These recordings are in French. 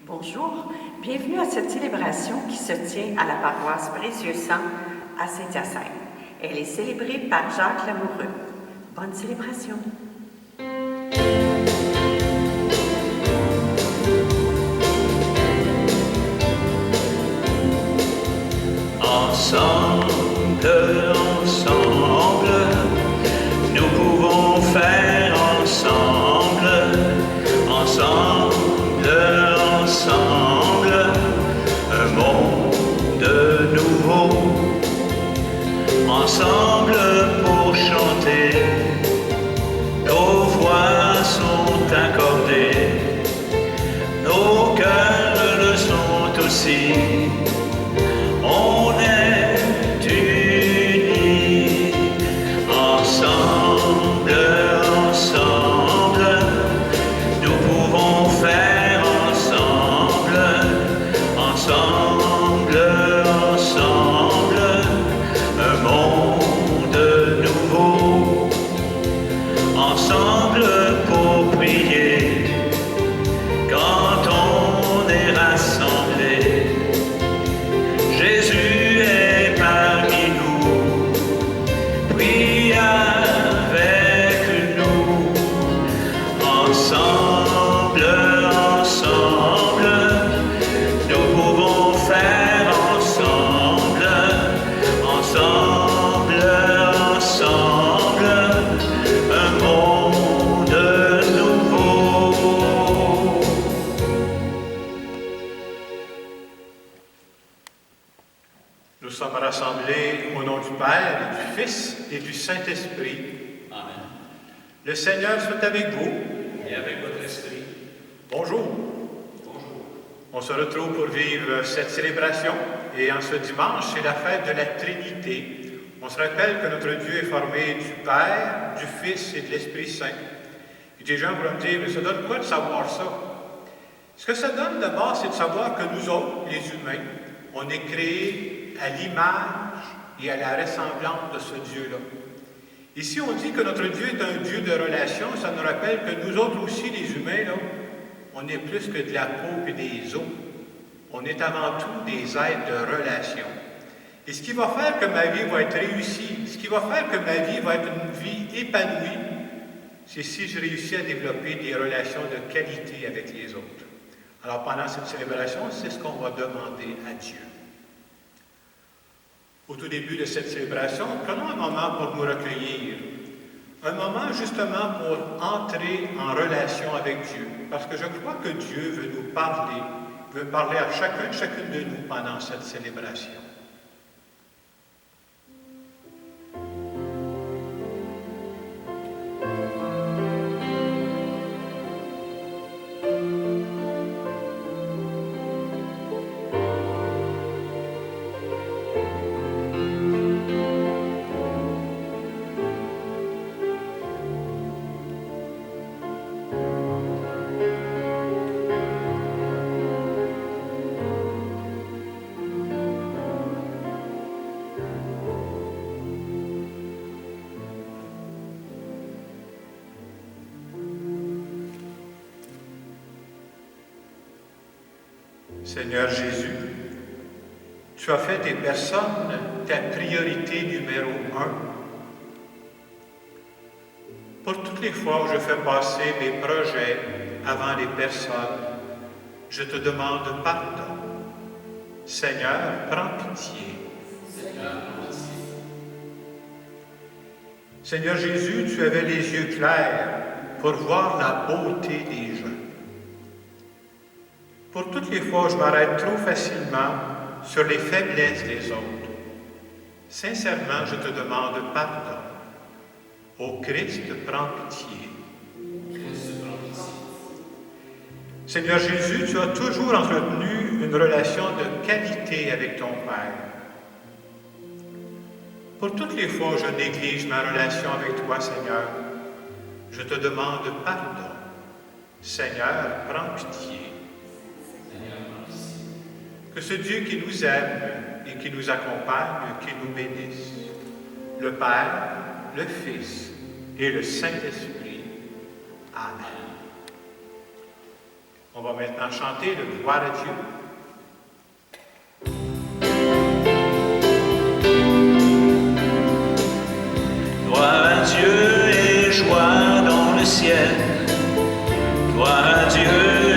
Bonjour, bienvenue à cette célébration qui se tient à la paroisse Précieux Sang à Saint-Hyacinthe. Elle est célébrée par Jacques Lamoureux. Bonne célébration! Ensemble, nous pouvons faire ensemble, un monde nouveau. Ensemble pour chanter, nos voix sont accordées, nos cœurs le sont aussi. On est unis, ensemble, nous pouvons faire ensemble, un monde nouveau, ensemble pour prier, quand on est rassemblés. Jésus est parmi nous, prie avec nous, ensemble, nous pouvons faire ensemble, un monde nouveau. Nous sommes rassemblés au nom du Père, et du Fils et du Saint-Esprit. Amen. Le Seigneur soit avec vous. Et avec votre esprit. Bonjour. Bonjour. On se retrouve pour vivre cette célébration. Et en ce dimanche, c'est la fête de la Trinité. On se rappelle que notre Dieu est formé du Père, du Fils et de l'Esprit Saint. Et des gens vont me dire, mais ça donne quoi de savoir ça? Ce que ça donne d'abord, c'est de savoir que nous autres, les humains, on est créés à l'image et à la ressemblance de ce Dieu-là. Ici, on dit que notre Dieu est un Dieu de relation. Ça nous rappelle que nous autres aussi, les humains, là, on est plus que de la peau et des os. On est avant tout des êtres de relation. Et ce qui va faire que ma vie va être réussie, ce qui va faire que ma vie va être une vie épanouie, c'est si je réussis à développer des relations de qualité avec les autres. Alors, pendant cette célébration, c'est ce qu'on va demander à Dieu. Au tout début de cette célébration, prenons un moment pour nous recueillir. Un moment justement pour entrer en relation avec Dieu. Parce que je crois que Dieu veut nous parler, veut parler à chacune de nous pendant cette célébration. Seigneur Jésus, tu as fait des personnes ta priorité numéro 1. Pour toutes les fois où je fais passer mes projets avant les personnes, je te demande pardon. Seigneur, prends pitié. Seigneur Jésus, tu avais les yeux clairs pour voir la beauté des gens. Pour toutes les fois où je m'arrête trop facilement sur les faiblesses des autres, sincèrement, je te demande pardon. Ô Christ, prends pitié. Seigneur Jésus, tu as toujours entretenu une relation de qualité avec ton Père. Pour toutes les fois où je néglige ma relation avec toi, Seigneur, je te demande pardon. Seigneur, prends pitié. Que ce Dieu qui nous aime et qui nous accompagne, qui nous bénisse, le Père, le Fils et le Saint-Esprit. Amen. On va maintenant chanter le Gloire à Dieu. Gloire à Dieu et joie dans le ciel. Gloire à Dieu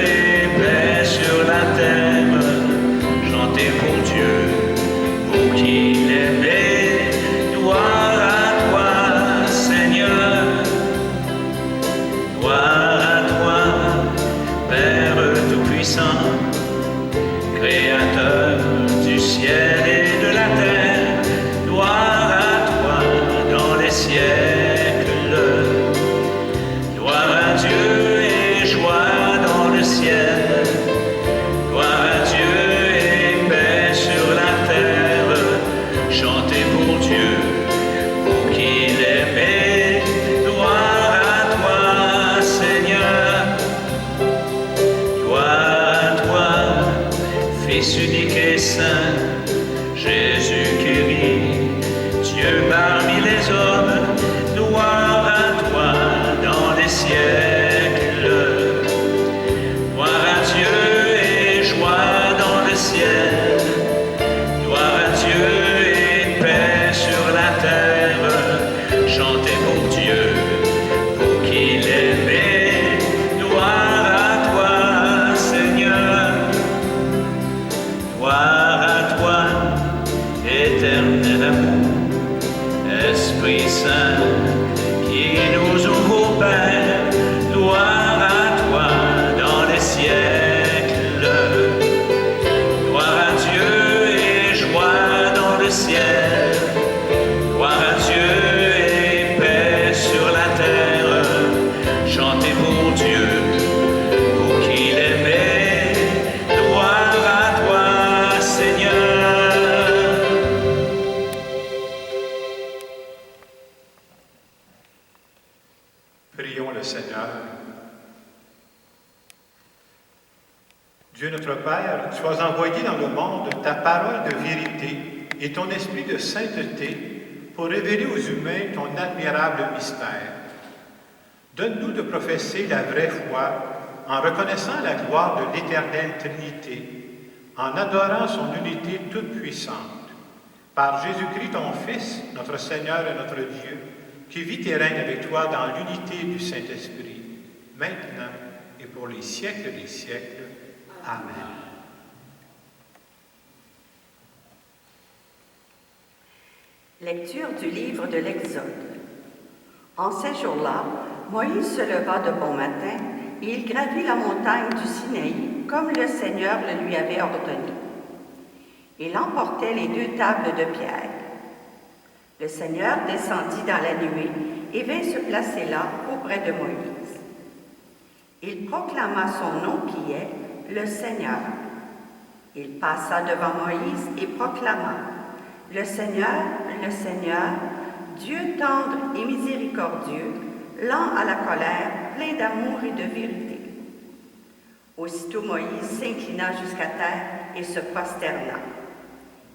et paix sur la terre. Chantez pour Dieu, vous qui l'aimez. Gloire à toi, Seigneur. Gloire à toi, Père Tout-Puissant, Créateur du ciel et de la terre. Gloire à toi dans les siècles. Gloire à Dieu et joie dans le ciel. Gloire à Dieu et paix sur la terre. Chantez pour Dieu, vous qui l'aimez. Gloire à toi, Seigneur. Gloire à toi, Fils unique et saint, Jésus qui vit, Dieu parmi les hommes. Gloire à toi dans les siècles. Gloire à Dieu et joie dans le ciel. Gloire à Dieu et paix sur la terre. Chantez pour Dieu, vous qui l'aimez. Gloire à toi, Seigneur. Gloire à toi, éternel amour, Esprit Saint, qui nous ouvre au Père. Gloire à toi dans les siècles. Gloire à Dieu et joie dans le ciel. Gloire à Dieu et paix sur la terre. Chantez pour Dieu, vous qui l'aimez. Gloire à toi, Seigneur. Prions le Seigneur. Dieu notre Père, tu as envoyé dans le monde ta parole de vérité et ton esprit de sainteté pour révéler aux humains ton admirable mystère. Donne-nous de professer la vraie foi en reconnaissant la gloire de l'éternelle Trinité, en adorant son unité toute puissante. Par Jésus-Christ, ton Fils, notre Seigneur et notre Dieu, qui vit et règne avec toi dans l'unité du Saint-Esprit, maintenant et pour les siècles des siècles. Amen. Lecture du livre de l'Exode. En ces jours-là, Moïse se leva de bon matin et il gravit la montagne du Sinaï comme le Seigneur le lui avait ordonné. Il emportait les 2 tables de pierre. Le Seigneur descendit dans la nuée et vint se placer là auprès de Moïse. Il proclama son nom qui est le Seigneur. Il passa devant Moïse et proclama: le Seigneur, Dieu tendre et miséricordieux, lent à la colère, plein d'amour et de vérité. Aussitôt Moïse s'inclina jusqu'à terre et se prosterna.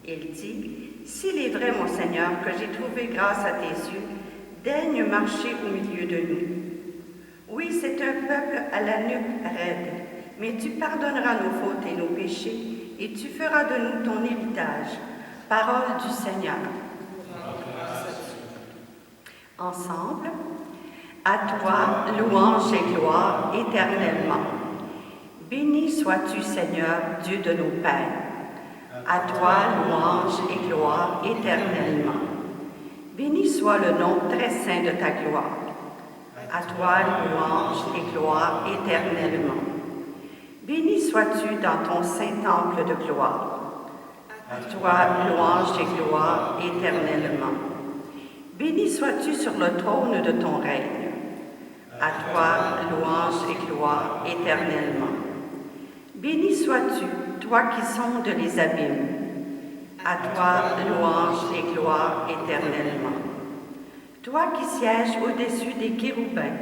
Il dit: s'il est vrai, mon Seigneur, que j'ai trouvé grâce à tes yeux, daigne marcher au milieu de nous. Oui, c'est un peuple à la nuque raide, mais tu pardonneras nos fautes et nos péchés, et tu feras de nous ton héritage. Parole du Seigneur. Ensemble, à toi, louange et gloire éternellement. Béni sois-tu, Seigneur, Dieu de nos pères. À toi, louange et gloire éternellement. Béni soit le nom très saint de ta gloire. À toi, louange et gloire éternellement. Béni sois-tu dans ton saint temple de gloire. À toi, louange et gloire éternellement. Béni sois-tu sur le trône de ton règne. À toi, louange et gloire éternellement. Béni sois-tu, toi qui sondes les abîmes. À toi, louange et gloire éternellement. Toi qui sièges au-dessus des chérubins.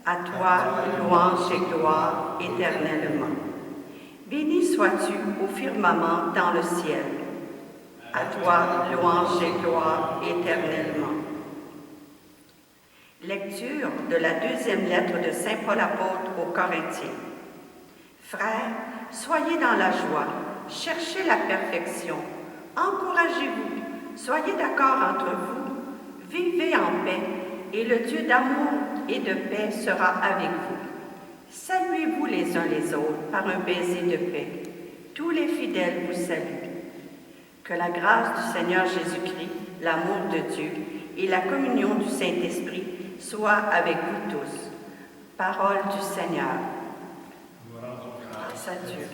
À toi, louange et gloire éternellement. Béni sois-tu au firmament dans le ciel. À toi, louange et gloire éternellement. Lecture de la 2e lettre de Saint Paul apôtre aux Corinthiens. Frères, soyez dans la joie, cherchez la perfection, encouragez-vous, soyez d'accord entre vous, vivez en paix, et le Dieu d'amour et de paix sera avec vous. Saluez-vous les uns les autres par un baiser de paix. Tous les fidèles vous saluent. Que la grâce du Seigneur Jésus-Christ, l'amour de Dieu et la communion du Saint-Esprit soient avec vous tous. Parole du Seigneur. Grâce à Dieu.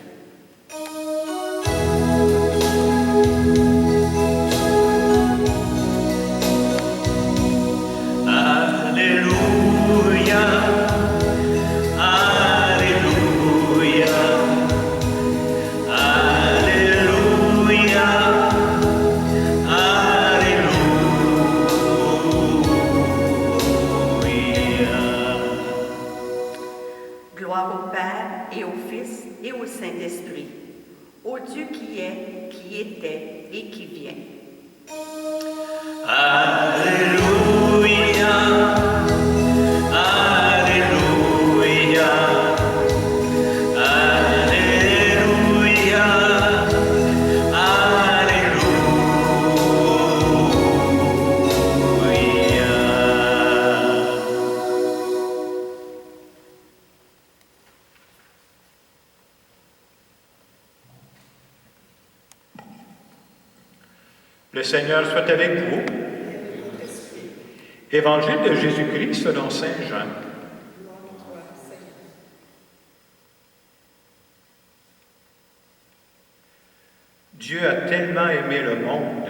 Saint-Esprit, au Dieu qui est, qui était et qui vient. Alléluia, Alléluia, Alléluia, Le Seigneur soit avec vous. Évangile de Jésus-Christ selon saint Jean. Dieu a tellement aimé le monde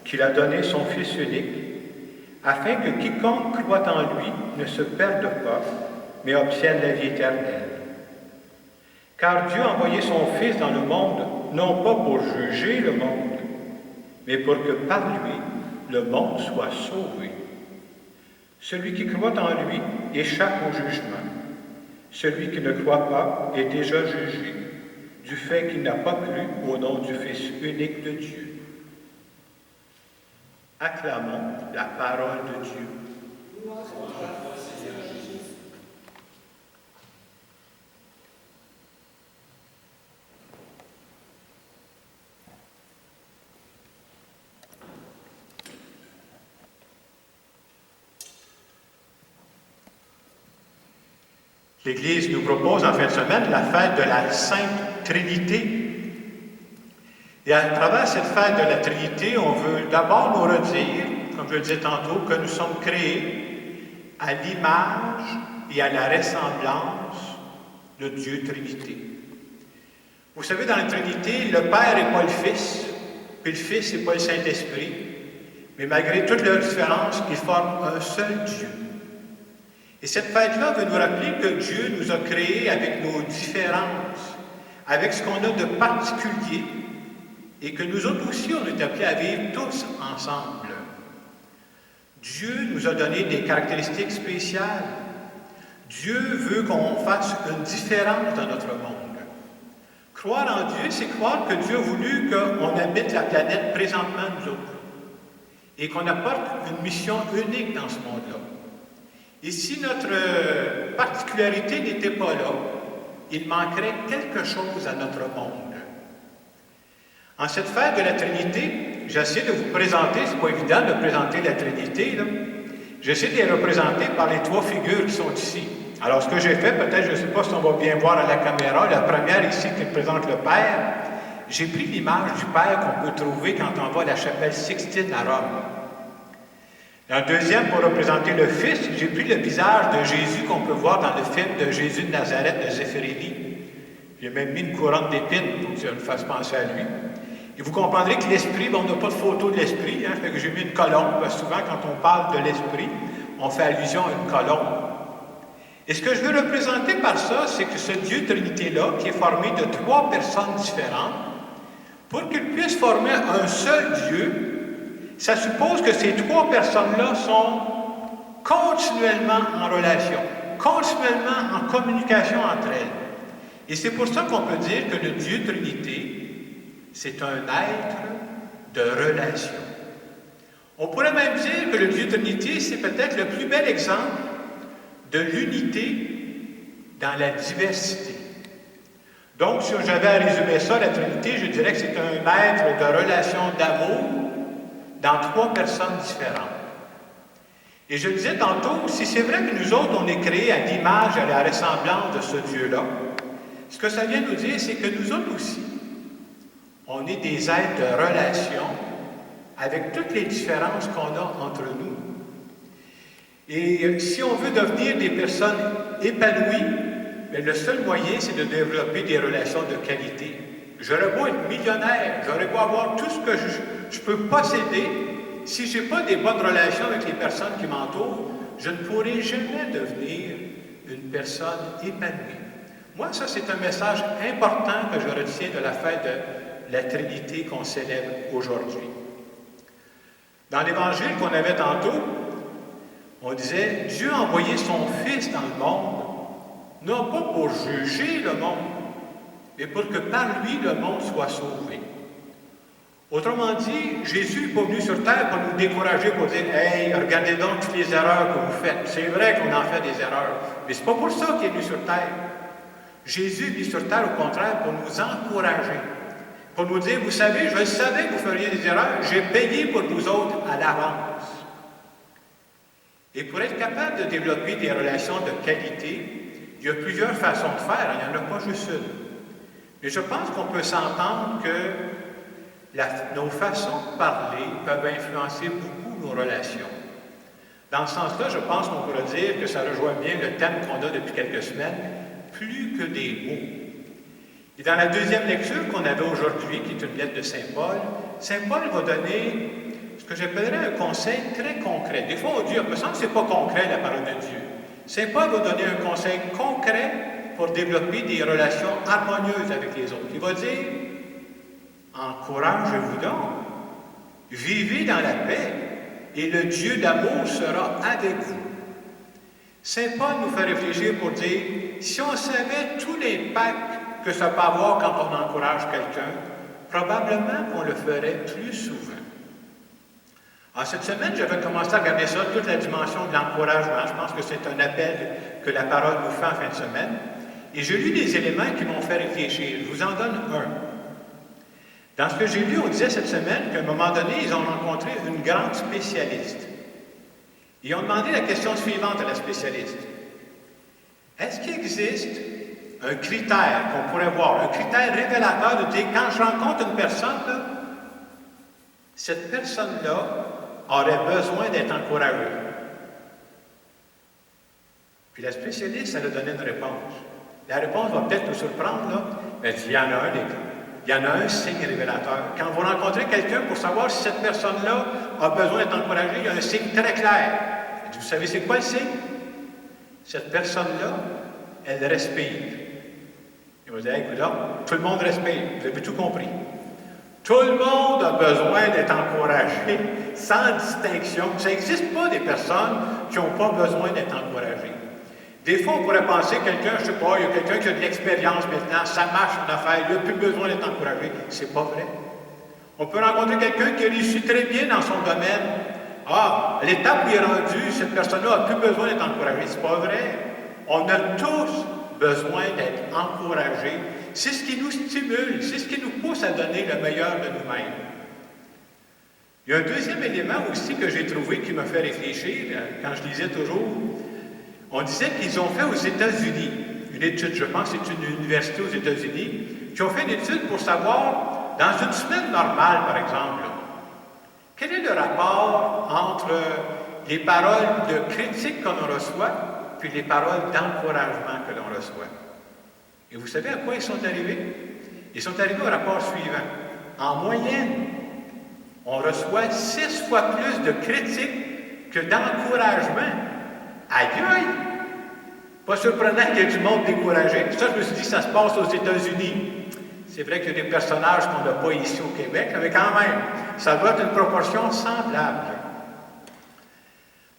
qu'il a donné son Fils unique, afin que quiconque croit en lui ne se perde pas, mais obtienne la vie éternelle. Car Dieu a envoyé son Fils dans le monde, non pas pour juger le monde, mais pour que par lui, le monde soit sauvé. Celui qui croit en lui échappe au jugement. Celui qui ne croit pas est déjà jugé, du fait qu'il n'a pas cru au nom du Fils unique de Dieu. Acclamons la parole de Dieu. L'Église nous propose en fin de semaine la fête de la Sainte Trinité. Et à travers cette fête de la Trinité, on veut d'abord nous redire, comme je le disais tantôt, que nous sommes créés à l'image et à la ressemblance de Dieu Trinité. Vous savez, dans la Trinité, le Père n'est pas le Fils, puis le Fils n'est pas le Saint-Esprit, mais malgré toutes leurs différences, ils forment un seul Dieu. Et cette fête-là veut nous rappeler que Dieu nous a créés avec nos différences, avec ce qu'on a de particulier, et que nous autres aussi, on est appelés à vivre tous ensemble. Dieu nous a donné des caractéristiques spéciales. Dieu veut qu'on fasse une différence dans notre monde. Croire en Dieu, c'est croire que Dieu a voulu qu'on habite la planète présentement, nous autres, et qu'on apporte une mission unique dans ce monde-là. Et si notre particularité n'était pas là, il manquerait quelque chose à notre monde. En cette fête de la Trinité, j'essaie de vous présenter, c'est pas évident de présenter la Trinité, là. J'essaie de les représenter par les trois figures qui sont ici. Alors, ce que j'ai fait, peut-être, je ne sais pas si on va bien voir à la caméra, la première ici qui représente le Père, j'ai pris l'image du Père qu'on peut trouver quand on va à la chapelle Sixtine à Rome. La deuxième, pour représenter le Fils, j'ai pris le visage de Jésus qu'on peut voir dans le film de Jésus de Nazareth de Zeffirelli. J'ai même mis une couronne d'épines pour que ça nous fasse penser à lui. Et vous comprendrez que l'Esprit, on n'a pas de photo de l'Esprit, hein, fait que j'ai mis une colombe, parce que souvent quand on parle de l'Esprit, on fait allusion à une colombe. Et ce que je veux représenter par ça, c'est que ce Dieu Trinité-là, qui est formé de trois personnes différentes, pour qu'il puisse former un seul Dieu, ça suppose que ces trois personnes-là sont continuellement en relation, continuellement en communication entre elles. Et c'est pour ça qu'on peut dire que le Dieu Trinité, c'est un être de relation. On pourrait même dire que le Dieu Trinité, c'est peut-être le plus bel exemple de l'unité dans la diversité. Donc, si j'avais à résumer ça, la Trinité, je dirais que c'est un être de relation d'amour dans trois personnes différentes. Et je le disais tantôt, si c'est vrai que nous autres, on est créés à l'image et à la ressemblance de ce Dieu-là, ce que ça vient nous dire, c'est que nous autres aussi, on est des êtres de relation avec toutes les différences qu'on a entre nous. Et si on veut devenir des personnes épanouies, bien, le seul moyen, c'est de développer des relations de qualité. J'aurais beau être millionnaire, j'aurais beau avoir tout ce que je peux posséder, si je n'ai pas des bonnes relations avec les personnes qui m'entourent, je ne pourrai jamais devenir une personne épanouie. Moi, ça, c'est un message important que je retiens de la fête de la Trinité qu'on célèbre aujourd'hui. Dans l'Évangile qu'on avait tantôt, on disait, Dieu a envoyé son Fils dans le monde, non pas pour juger le monde, mais pour que par lui, le monde soit sauvé. Autrement dit, Jésus n'est pas venu sur terre pour nous décourager, pour dire « Hey, regardez donc toutes les erreurs que vous faites. » C'est vrai qu'on en fait des erreurs, mais ce n'est pas pour ça qu'il est venu sur terre. Jésus est venu sur terre, au contraire, pour nous encourager, pour nous dire « Vous savez, je savais que vous feriez des erreurs, j'ai payé pour vous autres à l'avance. » Et pour être capable de développer des relations de qualité, il y a plusieurs façons de faire, il n'y en a pas juste une. Mais je pense qu'on peut s'entendre que nos façons de parler peuvent influencer beaucoup nos relations. Dans ce sens-là, je pense qu'on pourrait dire que ça rejoint bien le thème qu'on a depuis quelques semaines, plus que des mots. Et dans la deuxième lecture qu'on avait aujourd'hui, qui est une lettre de Saint Paul va donner ce que j'appellerais un conseil très concret. Des fois, on dit, il me semble que ce n'est pas concret, la parole de Dieu. Saint Paul va donner un conseil concret pour développer des relations harmonieuses avec les autres. Il va dire, encouragez-vous donc, vivez dans la paix, et le Dieu d'amour sera avec vous. Saint Paul nous fait réfléchir pour dire, si on savait tout l'impact que ça peut avoir quand on encourage quelqu'un, probablement qu'on le ferait plus souvent. En cette semaine, j'avais commencé à regarder ça, toute la dimension de l'encouragement. Je pense que c'est un appel que la parole nous fait en fin de semaine. Et j'ai lu des éléments qui m'ont fait réfléchir. Je vous en donne un. Dans ce que j'ai lu, on disait cette semaine qu'à un moment donné, ils ont rencontré une grande spécialiste. Ils ont demandé la question suivante à la spécialiste. Est-ce qu'il existe un critère qu'on pourrait voir, un critère révélateur de dire, quand je rencontre une personne, là, cette personne-là aurait besoin d'être encouragée? Puis la spécialiste, elle a donné une réponse. La réponse va peut-être nous surprendre, là. Elle dit, il y en a un, les gars. Il y en a un signe révélateur. Quand vous rencontrez quelqu'un pour savoir si cette personne-là a besoin d'être encouragée, il y a un signe très clair. Elle dit, vous savez c'est quoi le signe? Cette personne-là, elle respire. Il va dire, écoute là, tout le monde respire. Vous avez tout compris. Tout le monde a besoin d'être encouragé, sans distinction. Ça n'existe pas des personnes qui n'ont pas besoin d'être encouragées. Des fois, on pourrait penser quelqu'un, je ne sais pas, il y a quelqu'un qui a de l'expérience maintenant, ça marche en affaires, il n'a plus besoin d'être encouragé. C'est pas vrai. On peut rencontrer quelqu'un qui réussit très bien dans son domaine. Ah, à l'étape où il est rendu, cette personne-là n'a plus besoin d'être encouragée. C'est pas vrai. On a tous besoin d'être encouragés. C'est ce qui nous stimule, c'est ce qui nous pousse à donner le meilleur de nous-mêmes. Il y a un deuxième élément aussi que j'ai trouvé qui m'a fait réfléchir, quand je lisais toujours. On disait qu'ils ont fait aux États-Unis une étude, je pense que c'est une université aux États-Unis, qui ont fait une étude pour savoir, dans une semaine normale, par exemple, quel est le rapport entre les paroles de critique que l'on reçoit puis les paroles d'encouragement que l'on reçoit. Et vous savez à quoi ils sont arrivés? Ils sont arrivés au rapport suivant. En moyenne, on reçoit 6 fois plus de critiques que d'encouragement. Aïe aïe! Pas surprenant qu'il y ait du monde découragé. Ça, je me suis dit, ça se passe aux États-Unis. C'est vrai qu'il y a des personnages qu'on n'a pas ici au Québec, mais quand même, ça doit être une proportion semblable.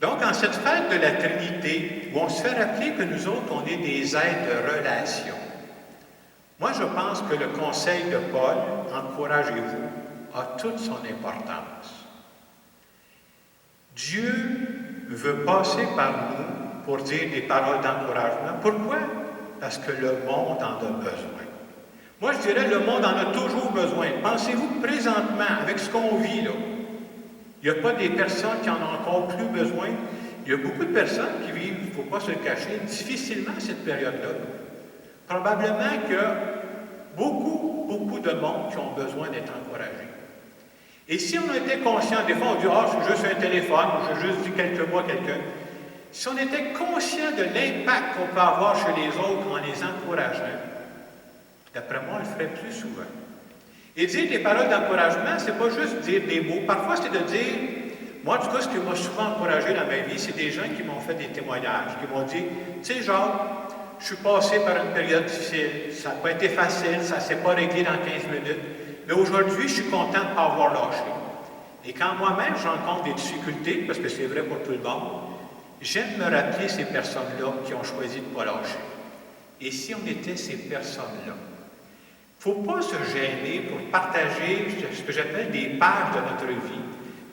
Donc, en cette fête de la Trinité, où on se fait rappeler que nous autres, on est des êtres de relation, moi, je pense que le conseil de Paul, encouragez-vous, a toute son importance. Dieu veut passer par nous pour dire des paroles d'encouragement. Pourquoi? Parce que le monde en a besoin. Moi, je dirais, le monde en a toujours besoin. Pensez-vous présentement, avec ce qu'on vit, là, il n'y a pas des personnes qui en ont encore plus besoin. Il y a beaucoup de personnes qui vivent, il ne faut pas se le cacher, difficilement cette période-là. Probablement qu'il y a beaucoup de monde qui ont besoin d'être encouragés. Et si on était conscient, des fois on dit « Ah, c'est juste un téléphone, j'ai juste dit quelques mots à quelqu'un », si on était conscient de l'impact qu'on peut avoir chez les autres en les encourageant, d'après moi, on le ferait plus souvent. Et dire des paroles d'encouragement, c'est pas juste dire des mots. Parfois, c'est de dire, moi, en tout cas, ce qui m'a souvent encouragé dans ma vie, c'est des gens qui m'ont fait des témoignages, qui m'ont dit, tu sais, genre, je suis passé par une période difficile, ça n'a pas été facile, ça ne s'est pas réglé dans 15 minutes, mais aujourd'hui, je suis content de ne pas avoir lâché. Et quand moi-même, je rencontre des difficultés, parce que c'est vrai pour tout le monde, j'aime me rappeler ces personnes-là qui ont choisi de ne pas lâcher. Et si on était ces personnes-là? Il ne faut pas se gêner pour partager ce que j'appelle des pages de notre vie,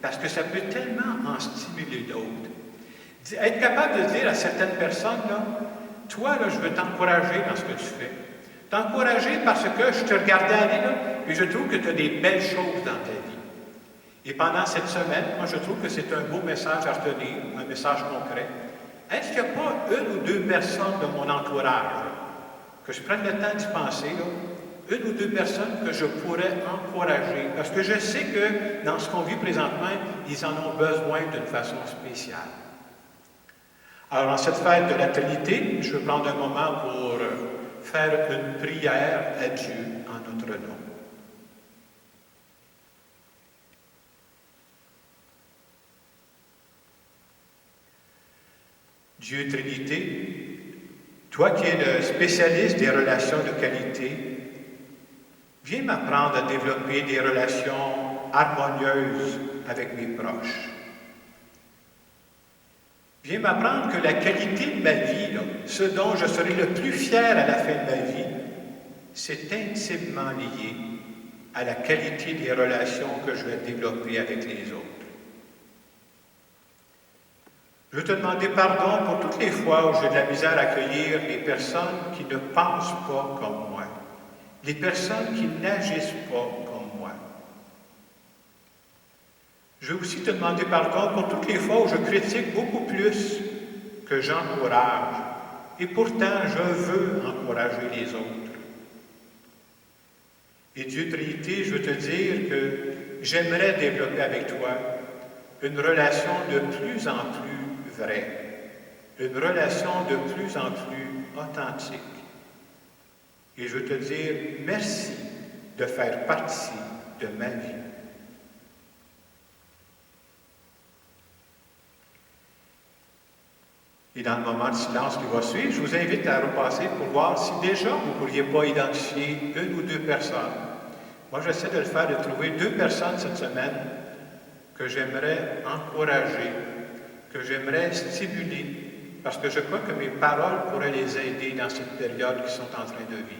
parce que ça peut tellement en stimuler d'autres. Être capable de dire à certaines personnes, là, toi, là, je veux t'encourager dans ce que tu fais. T'encourager parce que je te regardais aller, là, et je trouve que tu as des belles choses dans ta vie. Et pendant cette semaine, moi, je trouve que c'est un beau message à retenir, un message concret. Est-ce qu'il n'y a pas une ou deux personnes de mon entourage, que je prenne le temps d'y penser, là, une ou deux personnes que je pourrais encourager, parce que je sais que dans ce qu'on vit présentement, ils en ont besoin d'une façon spéciale. Alors, en cette fête de la Trinité, je veux prendre un moment pour faire une prière à Dieu en notre nom. Dieu Trinité, toi qui es le spécialiste des relations de qualité, viens m'apprendre à développer des relations harmonieuses avec mes proches. Viens m'apprendre que la qualité de ma vie, là, ce dont je serai le plus fier à la fin de ma vie, c'est intimement lié à la qualité des relations que je vais développer avec les autres. Je veux te demander pardon pour toutes les fois où j'ai de la misère à accueillir les personnes qui ne pensent pas comme moi, les personnes qui n'agissent pas comme moi. Je veux aussi te demander pardon pour toutes les fois où je critique beaucoup plus que j'encourage, et pourtant je veux encourager les autres. Et Dieu Trinité, je veux te dire que j'aimerais développer avec toi une relation de plus en plus vraie, une relation de plus en plus authentique. Et je veux te dire merci de faire partie de ma vie. Et dans le moment de silence qui va suivre, je vous invite à repasser pour voir si déjà vous ne pourriez pas identifier une ou deux personnes. Moi, j'essaie de le faire, de trouver deux personnes cette semaine que j'aimerais encourager, que j'aimerais stimuler, parce que je crois que mes paroles pourraient les aider dans cette période qu'ils sont en train de vivre.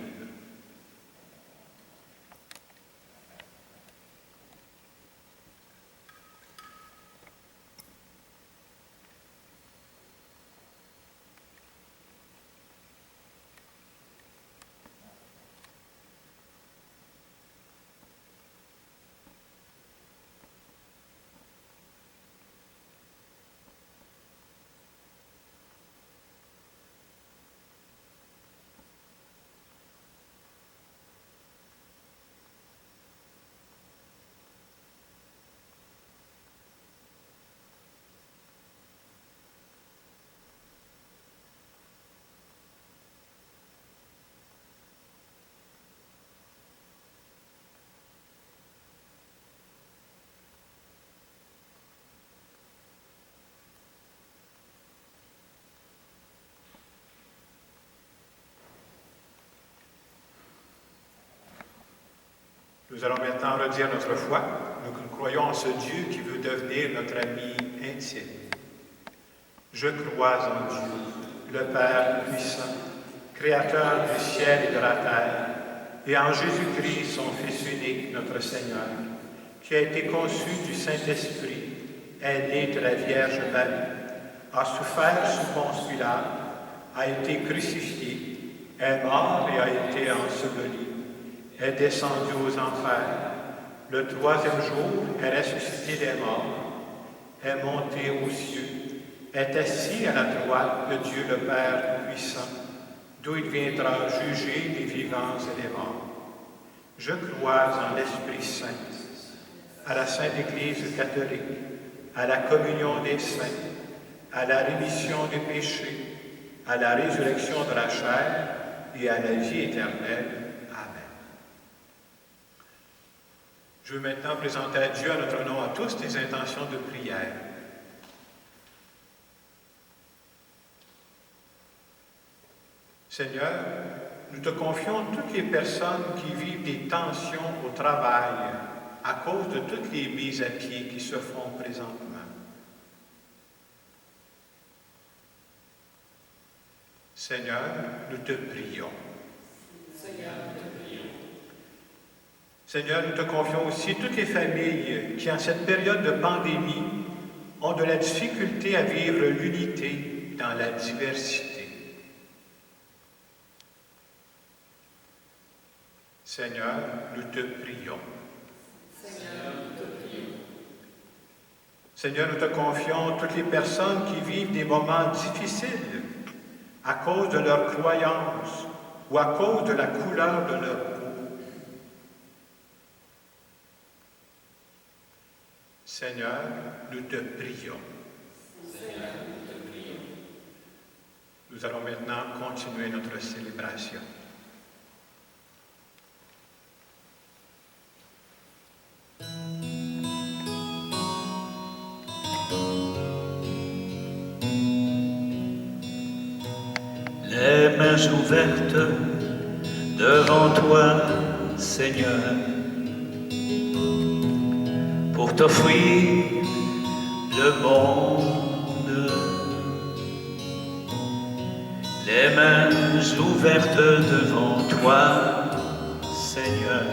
Nous allons maintenant redire notre foi. Nous croyons en ce Dieu qui veut devenir notre ami intime. Je crois en Dieu, le Père puissant, Créateur du ciel et de la terre, et en Jésus-Christ, son Fils unique, notre Seigneur, qui a été conçu du Saint-Esprit, est né de la Vierge Marie, a souffert sous Ponce Pilate, a été crucifié, est mort et a été enseveli, est descendu aux enfers. Le troisième jour, est ressuscité des morts, est monté aux cieux, est assis à la droite de Dieu le Père puissant, d'où il viendra juger les vivants et les morts. Je crois en l'Esprit Saint, à la Sainte Église catholique, à la communion des saints, à la rémission des péchés, à la résurrection de la chair et à la vie éternelle. Amen. Je veux maintenant présenter à Dieu, à notre nom, à tous, des intentions de prière. Seigneur, nous te confions toutes les personnes qui vivent des tensions au travail à cause de toutes les mises à pied qui se font présentement. Seigneur, nous te prions. Seigneur, nous te confions aussi toutes les familles qui, en cette période de pandémie, ont de la difficulté à vivre l'unité dans la diversité. Seigneur, nous te prions. Seigneur, nous te confions toutes les personnes qui vivent des moments difficiles à cause de leur croyance ou à cause de la couleur de leur peau. Seigneur, nous te prions. Nous allons maintenant continuer notre célébration. Les mains ouvertes devant toi, Seigneur, pour t'offrir le monde. Les mains ouvertes devant toi, Seigneur,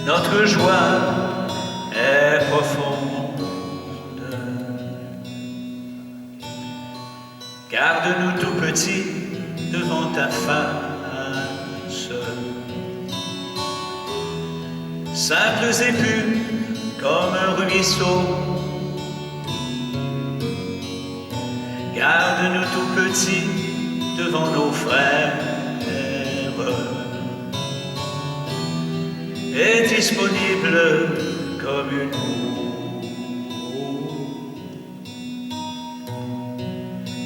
notre joie est profonde. Garde-nous tout petits devant ta face, simples et purs comme un ruisseau. Garde-nous tout petits devant nos frères et disponibles comme une eau.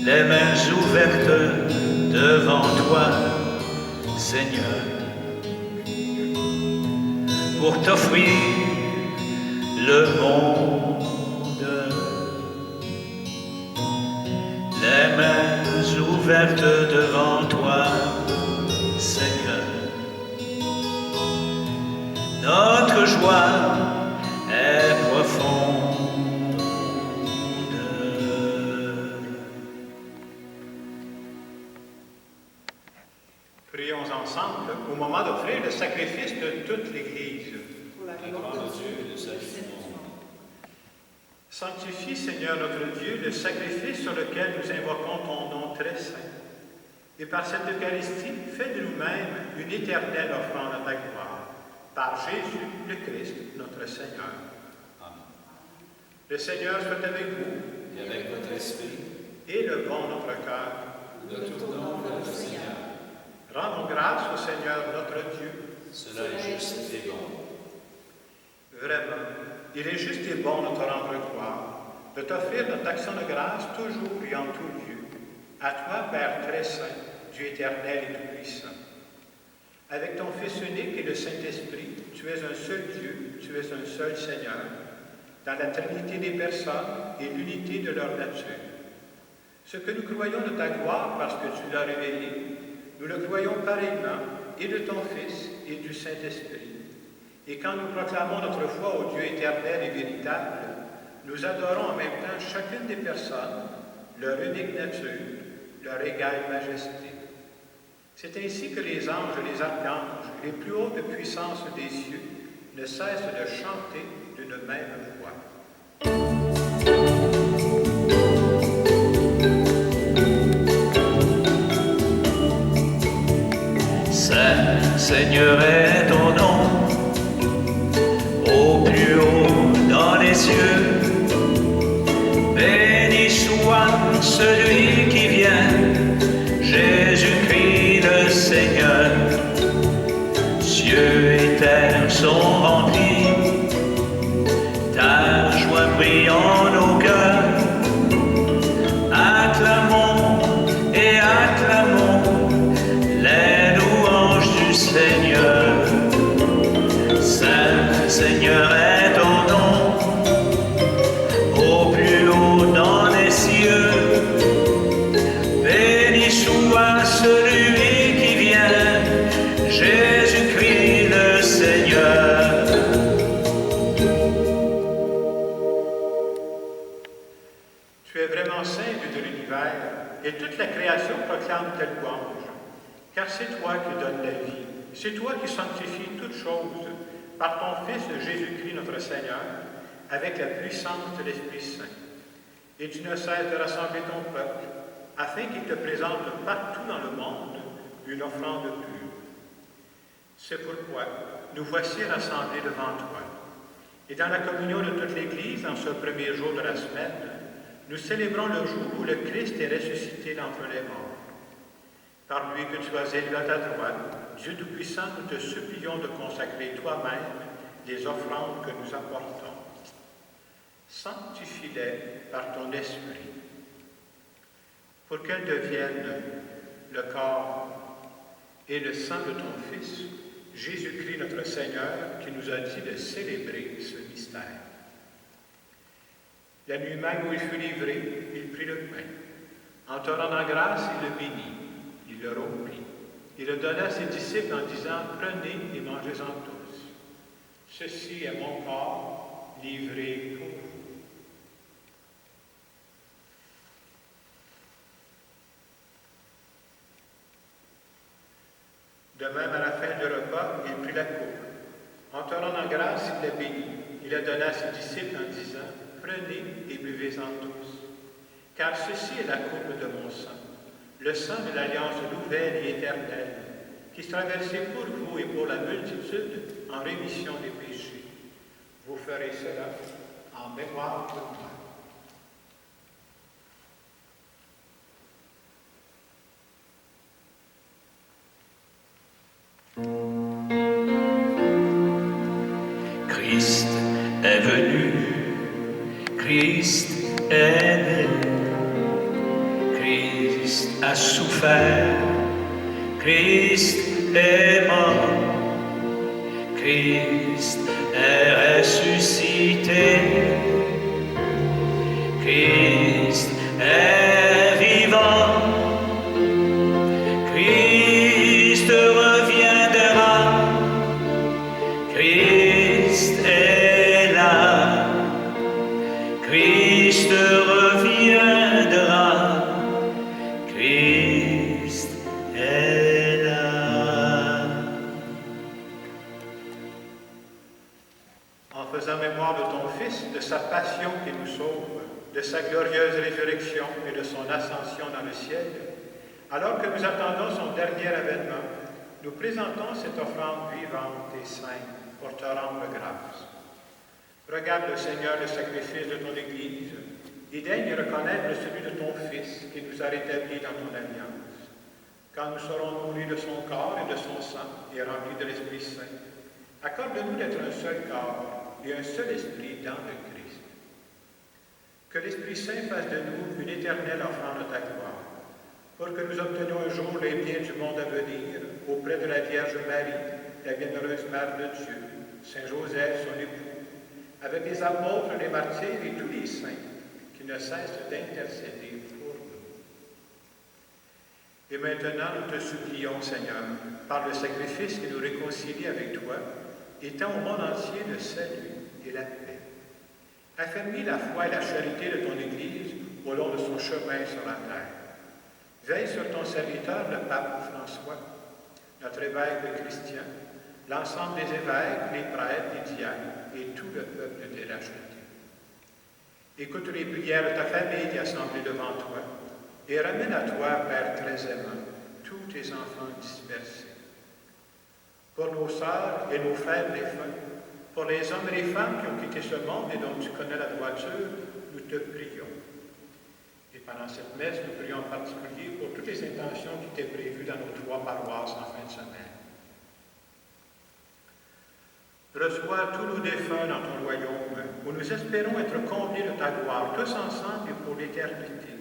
Les mains ouvertes devant toi, Seigneur, pour t'offrir le monde. Les mains ouvertes devant toi, Seigneur, notre joie est profonde. Prions ensemble au moment d'offrir le sacrifice de toute l'Église. Pour la gloire de Dieu et de sa vie. Sanctifie, Seigneur notre Dieu, le sacrifice sur lequel nous invoquons ton nom très saint. Et par cette Eucharistie, fais de nous-mêmes une éternelle offrande à ta gloire. Par Jésus le Christ, notre Seigneur. Amen. Le Seigneur soit avec vous. Et avec votre esprit, Et le bon notre cœur. nous retournons vers le Seigneur. Rendons grâce au Seigneur notre Dieu. Cela est juste et bon. Vraiment, il est juste et bon de te rendre gloire, de t'offrir notre action de grâce toujours et en tout lieu. À toi, Père très saint, Dieu éternel et tout-puissant. Avec ton Fils unique et le Saint-Esprit, tu es un seul Dieu, tu es un seul Seigneur, dans la Trinité des personnes et l'unité de leur nature. Ce que nous croyons de ta gloire parce que tu l'as révélé, nous le croyons pareillement et de ton Fils et du Saint-Esprit. Et quand nous proclamons notre foi au Dieu éternel et véritable, nous adorons en même temps chacune des personnes, leur unique nature, leur égale majesté. C'est ainsi que les anges et les archanges, les plus hautes puissances des cieux, ne cessent de chanter d'une même voix. Saint, Seigneur est ton nom, au plus haut dans les cieux. Béni soit celui qui vient, Jésus-Christ le Seigneur. Cieux et terre sont remplis, ta joie brille en nos cœurs. Acclamons et acclamons les louanges du Seigneur. Saint Seigneur est ton nom, au plus haut dans les cieux. Béni soit celui qui vient, Jésus-Christ le Seigneur. Tu es vraiment saint, Dieu de l'univers, et toute la création proclame tes louanges. Car c'est toi qui donnes la vie, c'est toi qui sanctifies toutes choses par ton Fils Jésus-Christ notre Seigneur, avec la puissance de l'Esprit Saint. Et tu ne cesses de rassembler ton peuple, afin qu'il te présente partout dans le monde une offrande pure. C'est pourquoi nous voici rassemblés devant toi. Et dans la communion de toute l'Église, en ce premier jour de la semaine, nous célébrons le jour où le Christ est ressuscité d'entre les morts. Par lui que tu as élevé à ta droite, Dieu Tout-Puissant, nous te supplions de consacrer toi-même les offrandes que nous apportons. Sanctifie-les par ton esprit, pour qu'elles deviennent le corps et le sang de ton Fils, Jésus-Christ notre Seigneur, qui nous a dit de célébrer ce mystère. La nuit même où il fut livré, il prit le pain. En te rendant grâce, il le bénit, il le rompit. Il le donna à ses disciples en disant, « Prenez et mangez-en tous. Ceci est mon corps livré pour vous. » De même, à la fin du repas, il prit la coupe. En te rendant grâce, il la bénit. Il la donna à ses disciples en disant, « Prenez et buvez-en tous. Car ceci est la coupe de mon sang, le sang de l'alliance nouvelle et éternelle, qui sera versé pour vous et pour la multitude en rémission des péchés. Vous ferez cela en mémoire de moi. » Christ est venu, Christ est né, Christ a souffert, Christ est mort, Christ est ressuscité, Christ est vivant, Christ reviendra, Christ est là, Christ reviendra, Christ est là. En faisant mémoire de ton Fils, de sa passion qui nous sauve, de sa glorieuse résurrection et de son ascension dans le ciel, alors que nous attendons son dernier avènement, nous présentons cette offrande vivante et sainte pour te rendre grâce. Regarde, le Seigneur, le sacrifice de ton Église, et daigne reconnaître celui de ton Fils qui nous a rétablis dans ton alliance. Quand nous serons nourris de son corps et de son sang et remplis de l'Esprit Saint, accorde-nous d'être un seul corps et un seul esprit dans le Christ. Que l'Esprit Saint fasse de nous une éternelle offrande de ta gloire, pour que nous obtenions un jour les biens du monde à venir auprès de la Vierge Marie, la bienheureuse Mère de Dieu, Saint Joseph, son époux, avec les apôtres, les martyrs et tous les saints qui ne cessent d'intercéder pour nous. Et maintenant, nous te supplions, Seigneur, par le sacrifice qui nous réconcilie avec toi, étends au monde entier le salut et la paix. Affermis la foi et la charité de ton Église au long de son chemin sur la terre. Veille sur ton serviteur, le pape François, notre évêque Christian, l'ensemble des évêques, les prêtres, les diacres et tout le peuple des rachetés. Écoute les prières de ta famille qui est assemblée devant toi et ramène à toi, Père très aimant, tous tes enfants dispersés. pour nos sœurs et nos frères défunts, pour les hommes et les femmes qui ont quitté ce monde et dont tu connais la droiture, nous te prions. Et pendant cette messe, nous prions en particulier pour toutes les intentions qui étaient prévues dans nos 3 paroisses en fin de semaine. Reçois tous nos défunts dans ton royaume, où nous espérons être comblés de ta gloire, tous ensemble et pour l'éternité.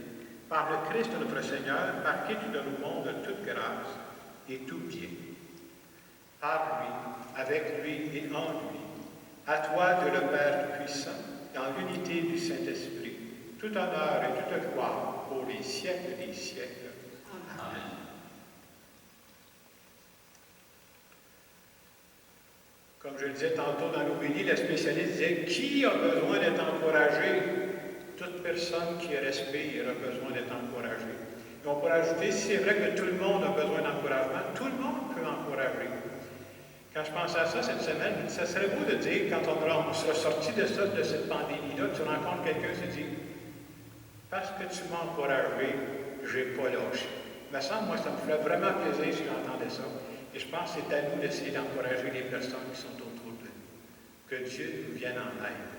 Par le Christ notre Seigneur, par qui tu donnes au monde toute grâce et tout bien. Par lui, avec lui et en lui, à toi, Dieu le Père Tout-Puissant, dans l'unité du Saint-Esprit, tout honneur et toute gloire pour les siècles des siècles. Amen. Comme je le disais tantôt dans l'homélie, le spécialiste disait « Qui a besoin d'être encouragé? » Toute personne qui respire a besoin d'être encouragée. Et on pourrait ajouter, si c'est vrai que tout le monde a besoin d'encouragement, tout le monde peut encourager. Quand je pense à ça cette semaine, ça serait beau de dire, quand on sera sorti de cette pandémie-là, tu rencontres quelqu'un qui se dit « Parce que tu m'as encouragé, je n'ai pas lâché. » Il me semble, moi, ça me ferait vraiment plaisir si j'entendais ça. Et je pense que c'est à nous d'essayer d'encourager les personnes qui sont autour de nous. Que Dieu nous vienne en aide.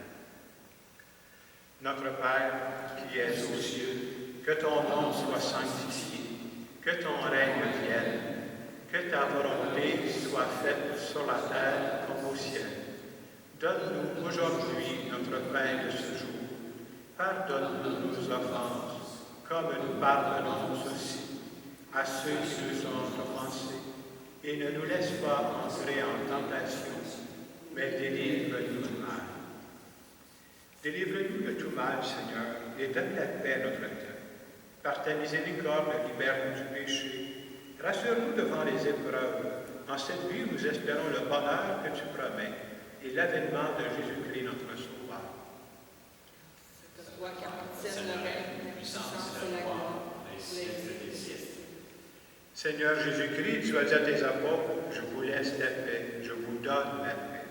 Notre Père, qui es aux cieux, que ton nom soit sanctifié, que ton règne vienne, que ta volonté soit faite sur la terre comme au ciel. Donne-nous aujourd'hui notre pain de ce jour. Pardonne-nous nos offenses, comme nous pardonnons aussi à ceux qui nous ont offensés. Et ne nous laisse pas entrer en tentation, mais délivre-nous du mal. Délivre-nous de tout mal, Seigneur, et donne la paix à notre cœur. Par ta miséricorde, libère-nous du péché. Rassure-nous devant les épreuves. En cette vie, nous espérons le bonheur que tu promets et l'avènement de Jésus-Christ, notre Sauveur. C'est toi qui appartiens le règne, la puissance et la gloire, les siècles des siècles. Seigneur Jésus-Christ, tu as dit à tes apôtres, je vous laisse la paix, je vous donne la paix.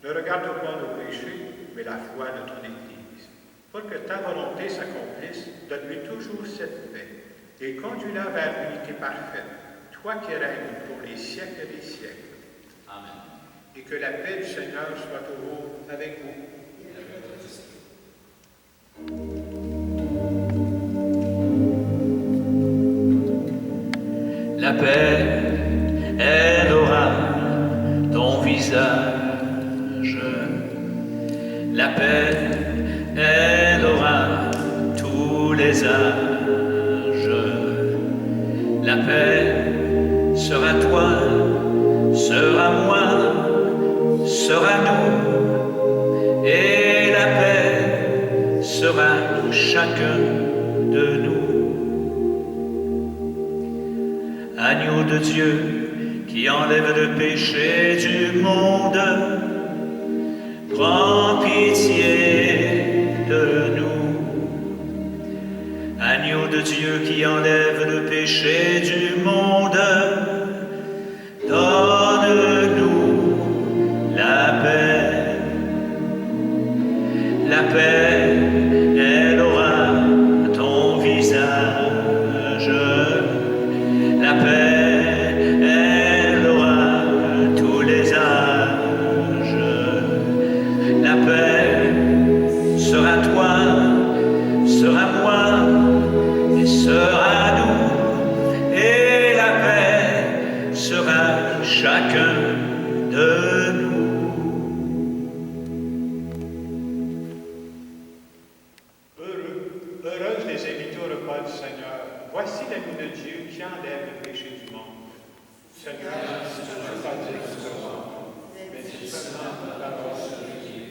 Ne regarde pas nos péchés, mais la foi de ton Église. Pour que ta volonté s'accomplisse, donne-lui toujours cette paix et conduis-la vers l'unité parfaite, toi qui règnes pour les siècles des siècles. Amen. Et que la paix du Seigneur soit toujours avec vous. La paix, elle aura ton visage. La paix, elle aura tous les âges. La paix sera toi, sera moi, sera nous. Et la paix sera chacun de nous. Agneau de Dieu qui enlève le péché du monde, prends pitié de nous. Agneau de Dieu qui enlève le péché du monde, donne-nous la paix. La paix, elle aura ton visage. La paix, elle aura tous les âges. La paix sera toi, sera moi, et sera nous. Et la paix sera chacun de nous. Heureuse les invités au repas du Seigneur. Voici l'agneau de Dieu qui enlève le péché du monde. Seigneur, je ne veux pas dire que ce soit, mais dis seulement la parole de Dieu.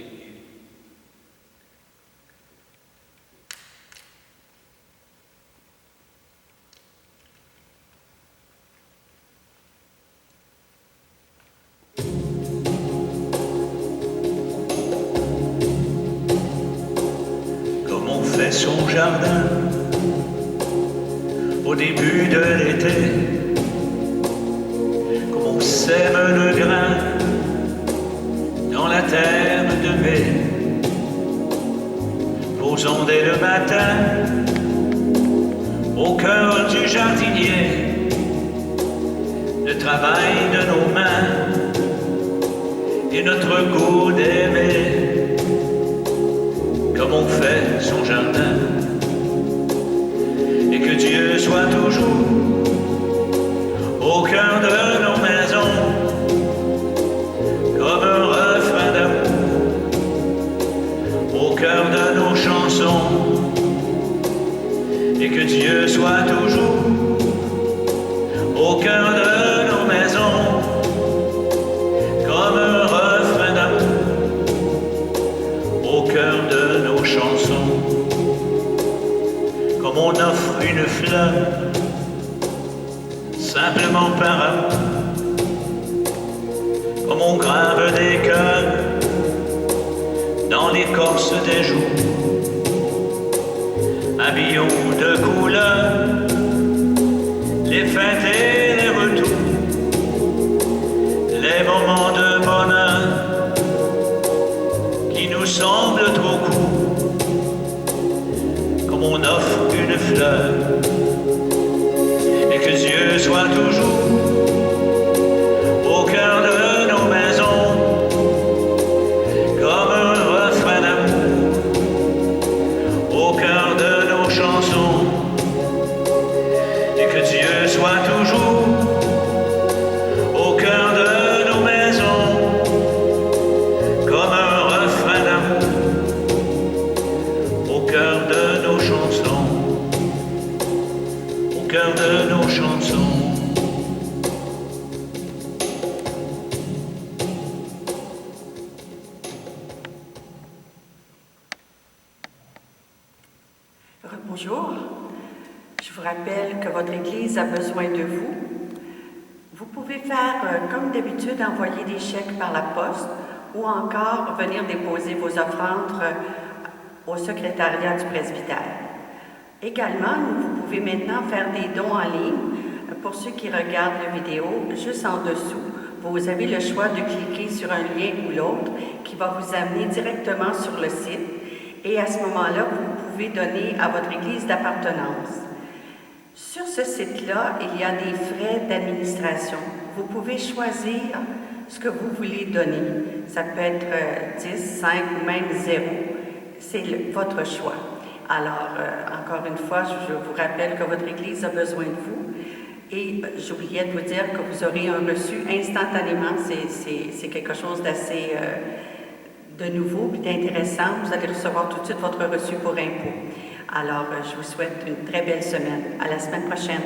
Comme on fait son jardin au début de l'été, comme on sème le grain dans la terre de mai. Posons dès le matin au cœur du jardinier le travail de nos mains et notre goût d'aimer, comme on fait son jardin, et que Dieu soit toujours au cœur de nos maisons, comme un refrain d'amour, au cœur de nos chansons, et que Dieu soit toujours au cœur de nos maisons, comme un refrain d'amour, au cœur de nos chansons, comme on offre une fleur, simplement par amour, comme on grave des cœurs dans l'écorce des jours, habillons de couleurs les fêtes et les retours, les moments de bonheur qui nous semblent trop courts, comme on offre une fleur, et que Dieu soit toujours au cœur de nos maisons, comme un refrain d'amour, au cœur de nos chansons, et que Dieu soit toujours au cœur de nos maisons, comme un refrain d'amour, au cœur de nos chansons, au cœur de nos chansons. Bonjour, je vous rappelle que votre Église a besoin de vous. Vous pouvez faire, comme d'habitude, envoyer des chèques par la poste ou encore venir déposer vos offrandes au secrétariat du presbytère. Également, vous pouvez maintenant faire des dons en ligne. Pour ceux qui regardent la vidéo, juste en dessous, vous avez le choix de cliquer sur un lien ou l'autre qui va vous amener directement sur le site. Et à ce moment-là, vous pouvez donner à votre Église d'appartenance. Sur ce site-là, il y a des frais d'administration. Vous pouvez choisir ce que vous voulez donner. Ça peut être 10, 5 ou même 0. C'est votre choix. Alors, encore une fois, je vous rappelle que votre Église a besoin de vous. Et j'oubliais de vous dire que vous aurez un reçu instantanément. C'est quelque chose d'assez de nouveau et d'intéressant. Vous allez recevoir tout de suite votre reçu pour impôt. Alors, je vous souhaite une très belle semaine. À la semaine prochaine.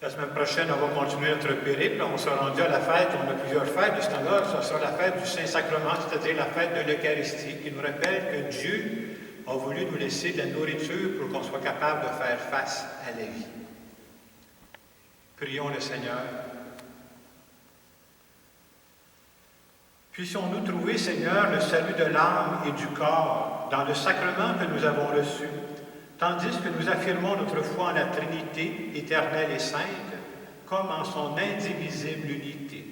La semaine prochaine, on va continuer notre périple. On sera rendu à la fête. On a plusieurs fêtes de ce temps-là. Ça sera la fête du Saint-Sacrement, c'est-à-dire la fête de l'Eucharistie, qui nous rappelle que Dieu a voulu nous laisser de la nourriture pour qu'on soit capable de faire face à la vie. Prions le Seigneur. Puissions-nous trouver, Seigneur, le salut de l'âme et du corps dans le sacrement que nous avons reçu, tandis que nous affirmons notre foi en la Trinité éternelle et sainte, comme en son indivisible unité,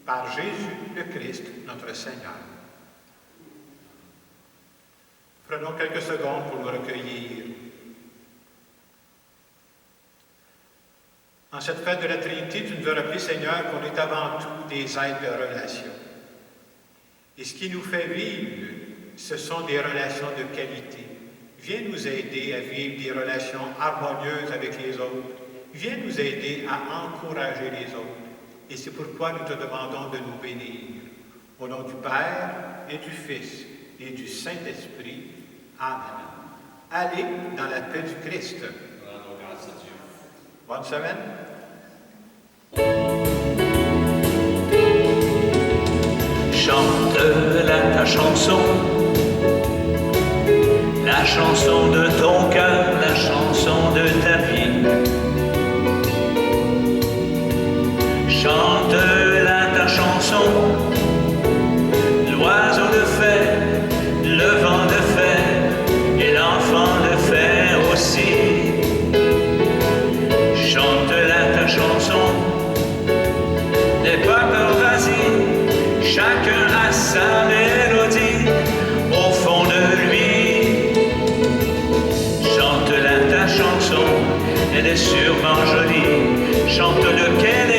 par Jésus le Christ, notre Seigneur. Prenons quelques secondes pour nous recueillir. En cette fête de la Trinité, tu nous as rappelé, Seigneur, qu'on est avant tout des êtres de relation. Et ce qui nous fait vivre, ce sont des relations de qualité. Viens nous aider à vivre des relations harmonieuses avec les autres. Viens nous aider à encourager les autres. Et c'est pourquoi nous te demandons de nous bénir. Au nom du Père et du Fils et du Saint-Esprit. Amen. Allez dans la paix du Christ. Rendons grâce à Dieu. Bonne semaine. Chante-la ta chanson, la chanson de ton cœur, la chanson de ta vie. Chante-la ta chanson, l'oiseau de fer, le vent de fer et l'enfant de fer aussi. Chante-la ta chanson, n'aie pas peur, vas-y, chacun a sa mélodie au fond de lui. Chante-la ta chanson, elle est sûrement jolie, chante le quai